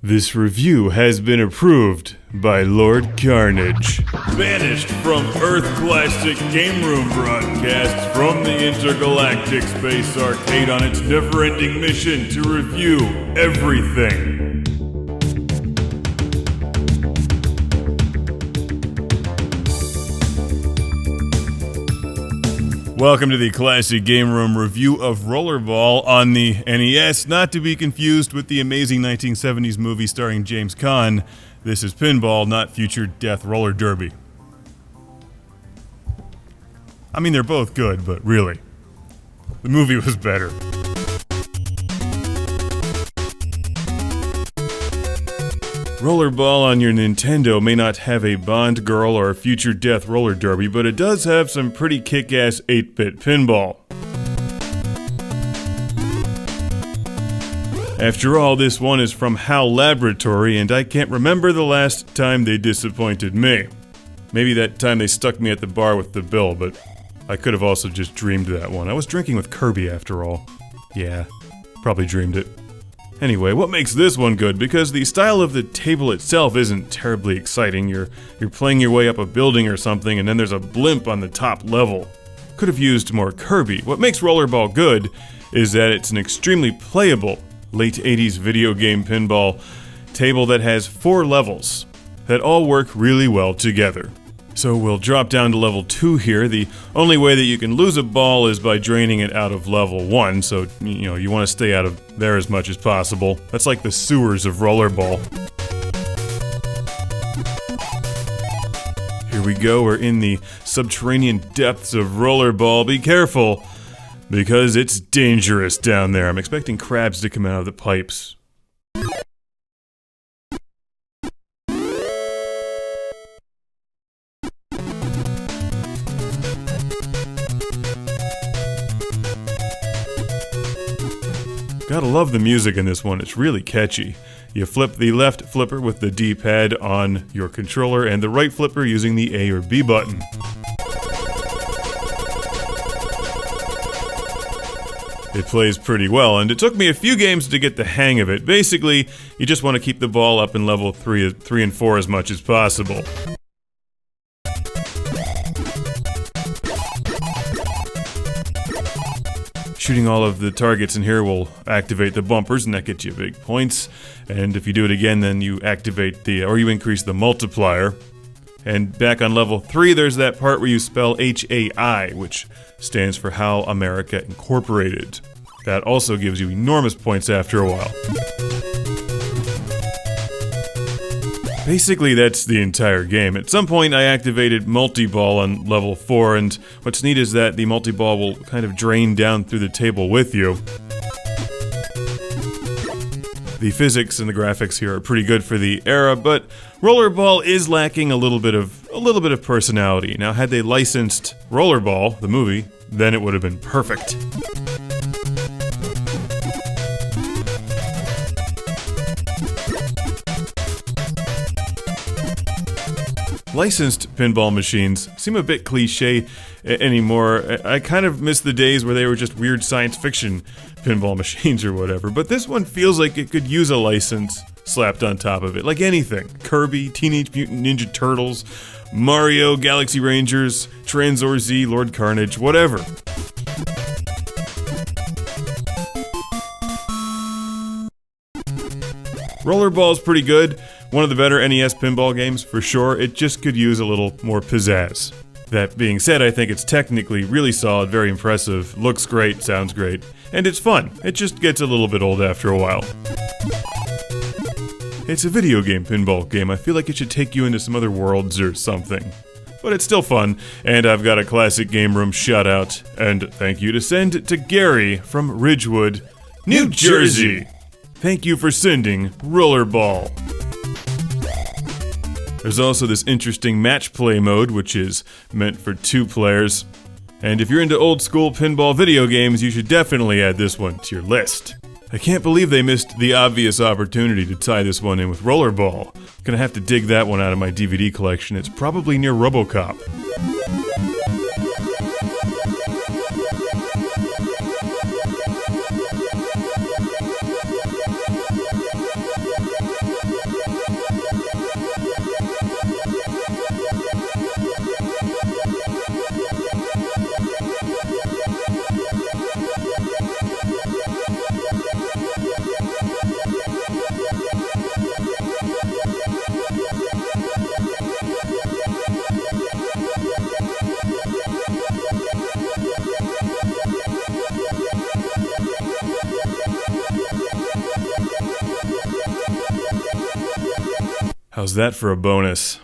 This review has been approved by Lord Carnage. Banished from Earth Classic Game Room broadcasts from the Intergalactic Space Arcade on its never-ending mission to review everything. Welcome to the Classic Game Room review of Rollerball on the NES, not to be confused with the amazing 1970s movie starring James Caan. This is Pinball, not Future Death Roller Derby. I mean, they're both good, but really, the movie was better. Rollerball on your Nintendo may not have a Bond Girl or a Future Death Roller Derby, but it does have some pretty kick-ass 8-bit pinball. After all, this one is from HAL Laboratory, and I can't remember the last time they disappointed me. Maybe that time they stuck me at the bar with the bill, but I could have also just dreamed that one. I was drinking with Kirby after all. Yeah, probably dreamed it. Anyway, what makes this one good? Because the style of the table itself isn't terribly exciting. You're playing your way up a building or something, and then there's a blimp on the top level. Could have used more Kirby. What makes Rollerball good is that it's an extremely playable late 80s video game pinball table that has 4 levels that all work really well together. So we'll drop down to level 2 here. The only way that you can lose a ball is by draining it out of level 1, so you want to stay out of there as much as possible. That's like the sewers of Rollerball. Here we go, we're in the subterranean depths of Rollerball. Be careful, because it's dangerous down there. I'm expecting crabs to come out of the pipes. Gotta love the music in this one, it's really catchy. You flip the left flipper with the D-pad on your controller and the right flipper using the A or B button. It plays pretty well, and it took me a few games to get the hang of it. Basically, you just want to keep the ball up in level 3 and 4 as much as possible. Shooting all of the targets in here will activate the bumpers, and that gets you big points. And if you do it again, then you activate you increase the multiplier. And back on level 3, there's that part where you spell HAI, which stands for Hal America Incorporated. That also gives you enormous points after a while. Basically, that's the entire game. At some point, I activated multi-ball on level 4, and what's neat is that the multi-ball will kind of drain down through the table with you. The physics and the graphics here are pretty good for the era, but Rollerball is lacking a little bit of personality. Now, had they licensed Rollerball, the movie, then it would have been perfect. Licensed pinball machines seem a bit cliche anymore. I kind of miss the days where they were just weird science fiction pinball machines or whatever, but this one feels like it could use a license slapped on top of it, like anything. Kirby, Teenage Mutant Ninja Turtles, Mario, Galaxy Rangers, Tranzor Z, Lord Carnage, whatever. Rollerball's pretty good. One of the better NES pinball games, for sure. It just could use a little more pizzazz. That being said, I think it's technically really solid, very impressive, looks great, sounds great, and it's fun. It just gets a little bit old after a while. It's a video game pinball game. I feel like it should take you into some other worlds or something. But it's still fun, and I've got a Classic Game Room shout-out, and thank you to send to Gary from Ridgewood, New Jersey. Thank you for sending Rollerball. There's also this interesting match play mode, which is meant for 2 players. And if you're into old school pinball video games, you should definitely add this one to your list. I can't believe they missed the obvious opportunity to tie this one in with Rollerball. Gonna have to dig that one out of my DVD collection. It's probably near RoboCop. How's that for a bonus?